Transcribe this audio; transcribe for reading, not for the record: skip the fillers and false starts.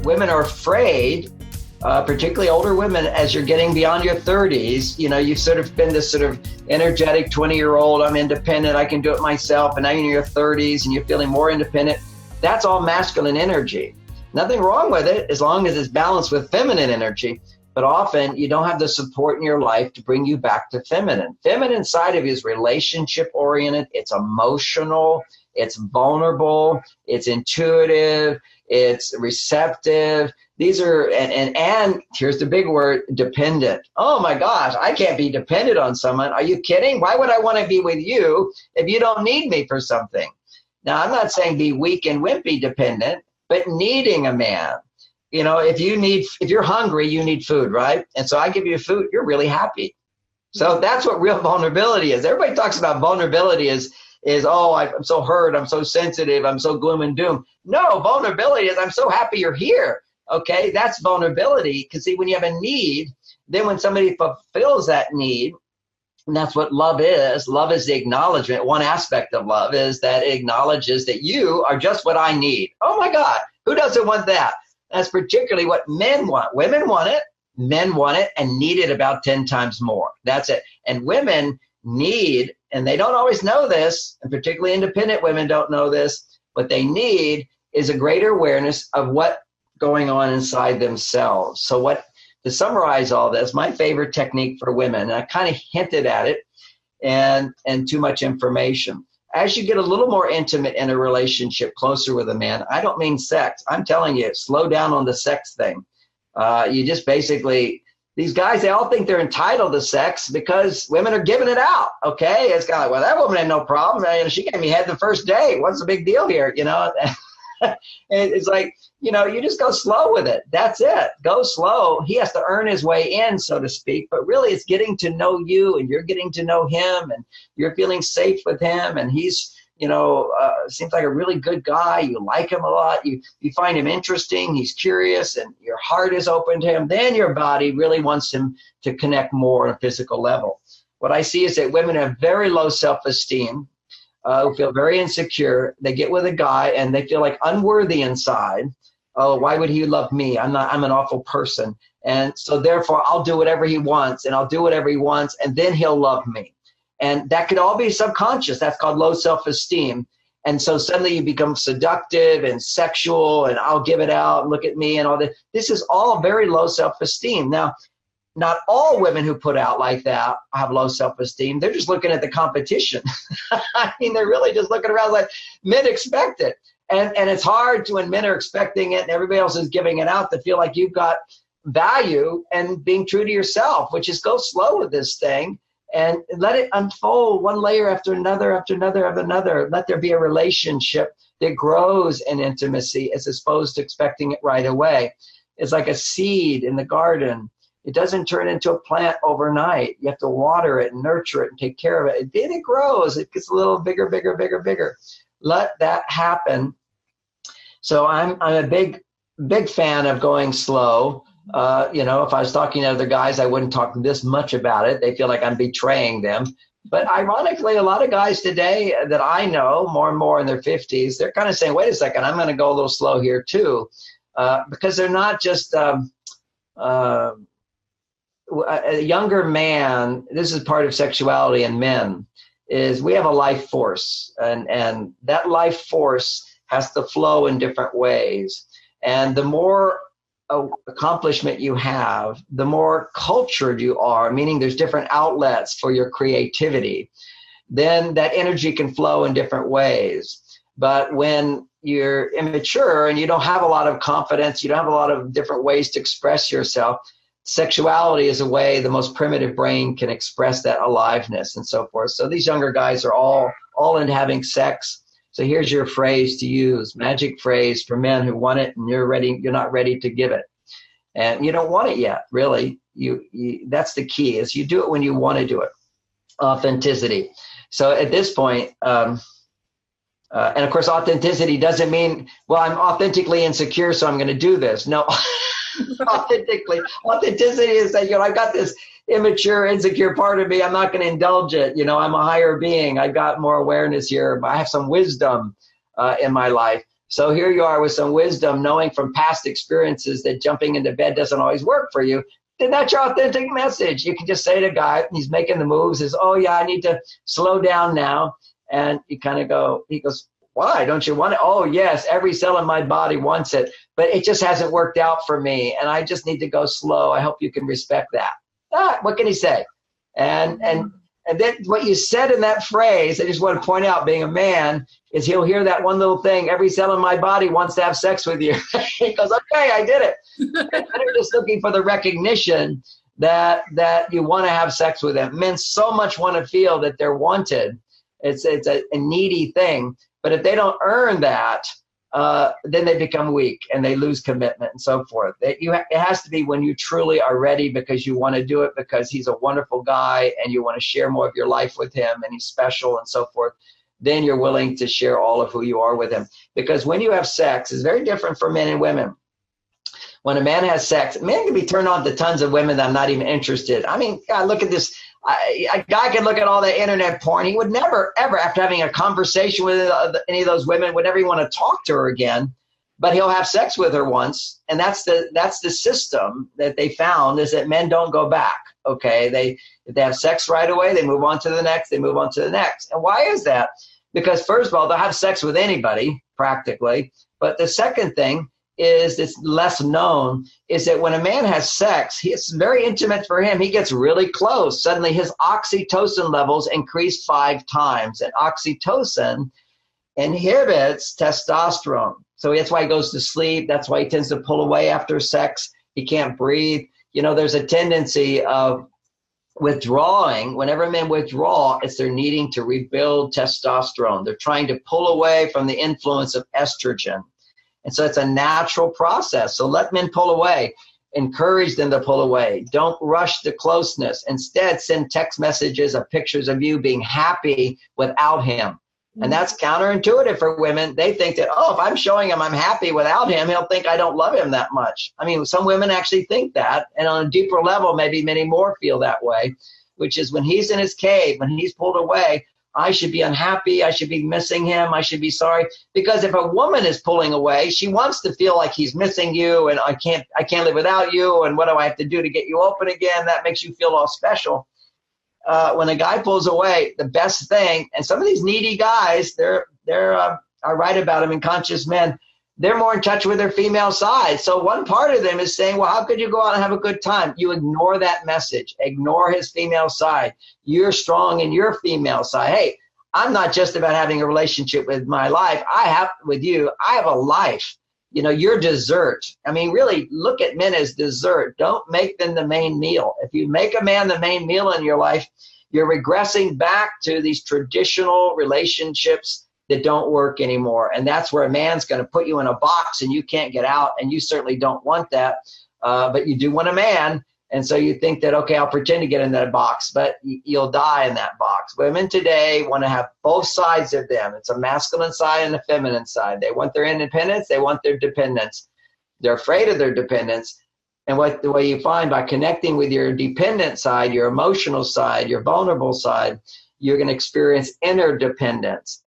women are afraid, particularly older women, as you're getting beyond your 30s, you know, you've sort of been this sort of energetic 20-year-old, I'm independent, I can do it myself, and now you're in your 30s and you're feeling more independent. That's all masculine energy. Nothing wrong with it as long as it's balanced with feminine energy. But often you don't have the support in your life to bring you back to feminine. Feminine side of you is relationship oriented, it's emotional, it's vulnerable, it's intuitive, it's receptive. These are, and here's the big word, dependent. Oh my gosh, I can't be dependent on someone. Are you kidding? Why would I want to be with you if you don't need me for something? Now, I'm not saying be weak and wimpy dependent, but needing a man. You know, if you're hungry, you need food, right? And so I give you food, you're really happy. So that's what real vulnerability is. Everybody talks about vulnerability is oh, I'm so hurt, I'm so sensitive, I'm so gloom and doom. No, vulnerability is I'm so happy you're here. Okay, that's vulnerability. Because see, when you have a need, then when somebody fulfills that need, and that's what love is. Love is the acknowledgement. One aspect of love is that it acknowledges that you are just what I need. Oh my God, who doesn't want that? That's particularly what men want. Women want it, men want it, and need it about 10 times more. That's it. And women need, and they don't always know this, and particularly independent women don't know this, what they need is a greater awareness of what's going on inside themselves. So to summarize all this, my favorite technique for women, and I kind of hinted at it, and too much information. As you get a little more intimate in a relationship, closer with a man, I don't mean sex. I'm telling you, slow down on the sex thing. You just basically, these guys, they all think they're entitled to sex because women are giving it out, okay? It's kind of like, well, that woman had no problem. She gave me head the first day. What's the big deal here, you know? And it's like, you know, you just go slow with it. That's it. Go slow. He has to earn his way in, so to speak. But really, it's getting to know you, and you're getting to know him, and you're feeling safe with him. And he's, you know, seems like a really good guy. You like him a lot. You find him interesting. He's curious, and your heart is open to him. Then your body really wants him to connect more on a physical level. What I see is that women have very low self-esteem. Who feel very insecure. They get with a guy and they feel like unworthy inside. Oh, why would he love me? I'm an awful person. And so therefore I'll do whatever he wants, and I'll do whatever he wants, and then he'll love me. And that could all be subconscious. That's called low self-esteem. And so suddenly you become seductive and sexual, and I'll give it out, and look at me and all that. This is all very low self-esteem. Now, not all women who put out like that have low self-esteem. They're just looking at the competition. I mean, they're really just looking around like men expect it. And it's hard when men are expecting it and everybody else is giving it out to feel like you've got value and being true to yourself, which is go slow with this thing and let it unfold one layer after another, after another, after another. Let there be a relationship that grows in intimacy as opposed to expecting it right away. It's like a seed in the garden. It doesn't turn into a plant overnight. You have to water it and nurture it and take care of it. Then it grows. It gets a little bigger, bigger, bigger, bigger. Let that happen. So I'm a big fan of going slow. You know, if I was talking to other guys, I wouldn't talk this much about it. They feel like I'm betraying them. But ironically, a lot of guys today that I know, more and more in their 50s, they're kind of saying, wait a second, I'm going to go a little slow here too. Because they're not just a younger man. This is part of sexuality in men, is we have a life force, and that life force has to flow in different ways. And the more accomplishment you have, the more cultured you are, meaning there's different outlets for your creativity, then that energy can flow in different ways. But when you're immature and you don't have a lot of confidence, you don't have a lot of different ways to express yourself, sexuality is a way the most primitive brain can express that aliveness and so forth. So these younger guys are all into having sex. So here's your phrase to use, magic phrase for men who want it and you're not ready to give it. And you don't want it yet, really. That's the key, is you do it when you want to do it. Authenticity. So at this point, and of course, authenticity doesn't mean, well, I'm authentically insecure, so I'm going to do this. No. Authenticity is that, I've got this immature, insecure part of me. I'm not going to indulge it. I'm a higher being. I've got more awareness here. I have some wisdom in my life. So here you are with some wisdom, knowing from past experiences that jumping into bed doesn't always work for you. Then that's your authentic message. You can just say to a guy, he's making the moves, is, oh yeah, I need to slow down now. And you kind of go, he goes, why? Don't you want it? Oh yes, every cell in my body wants it, but it just hasn't worked out for me. And I just need to go slow. I hope you can respect that. What can he say? And then what you said in that phrase, I just want to point out, being a man, is he'll hear that one little thing, every cell in my body wants to have sex with you. He goes, okay, I did it. And they're just looking for the recognition that you want to have sex with them. Men so much want to feel that they're wanted. It's a needy thing. But if they don't earn that, then they become weak and they lose commitment and so forth. It has to be when you truly are ready, because you want to do it because he's a wonderful guy and you want to share more of your life with him and he's special and so forth. Then you're willing to share all of who you are with him. Because when you have sex, it's very different for men and women. When a man has sex, men can be turned on to tons of women that I'm not even interested. I mean, God, look at this. A guy can look at all the internet porn. He would never, ever, after having a conversation with any of those women, would ever want to talk to her again. But he'll have sex with her once, and that's the system that they found, is that men don't go back. Okay, if they have sex right away, they move on to the next. They move on to the next. And why is that? Because first of all, they'll have sex with anybody practically. But the second thing is, it's less known, is that when a man has sex, it's very intimate for him. He gets really close. Suddenly his oxytocin levels increase 5 times. And oxytocin inhibits testosterone. So that's why he goes to sleep. That's why he tends to pull away after sex. He can't breathe. You know, there's a tendency of withdrawing. Whenever men withdraw, it's they're needing to rebuild testosterone. They're trying to pull away from the influence of estrogen. And so it's a natural process. So let men pull away. Encourage them to pull away. Don't rush the closeness. Instead, send text messages of pictures of you being happy without him. And that's counterintuitive for women. They think that, oh, if I'm showing him I'm happy without him, he'll think I don't love him that much. I mean, some women actually think that. And on a deeper level, maybe many more feel that way, which is when he's in his cave, when he's pulled away, I should be unhappy. I should be missing him. I should be sorry. Because if a woman is pulling away, she wants to feel like he's missing you and I can't live without you. And what do I have to do to get you open again? That makes you feel all special. When a guy pulls away, the best thing, and some of these needy guys, I write about them in Conscious Men, they're more in touch with their female side. So one part of them is saying, well, how could you go out and have a good time? You ignore that message. Ignore his female side. You're strong in your female side. Hey, I'm not just about having a relationship with my life. I have a life. You know, you're dessert. I mean, really look at men as dessert. Don't make them the main meal. If you make a man the main meal in your life, you're regressing back to these traditional relationships that don't work anymore. And that's where a man's going to put you in a box and you can't get out. And you certainly don't want that. But you do want a man. And so you think that, okay, I'll pretend to get in that box, but you'll die in that box. Women today want to have both sides of them. It's a masculine side and a feminine side. They want their independence. They want their dependence. They're afraid of their dependence. And the way you find, by connecting with your dependent side, your emotional side, your vulnerable side, you're going to experience interdependence.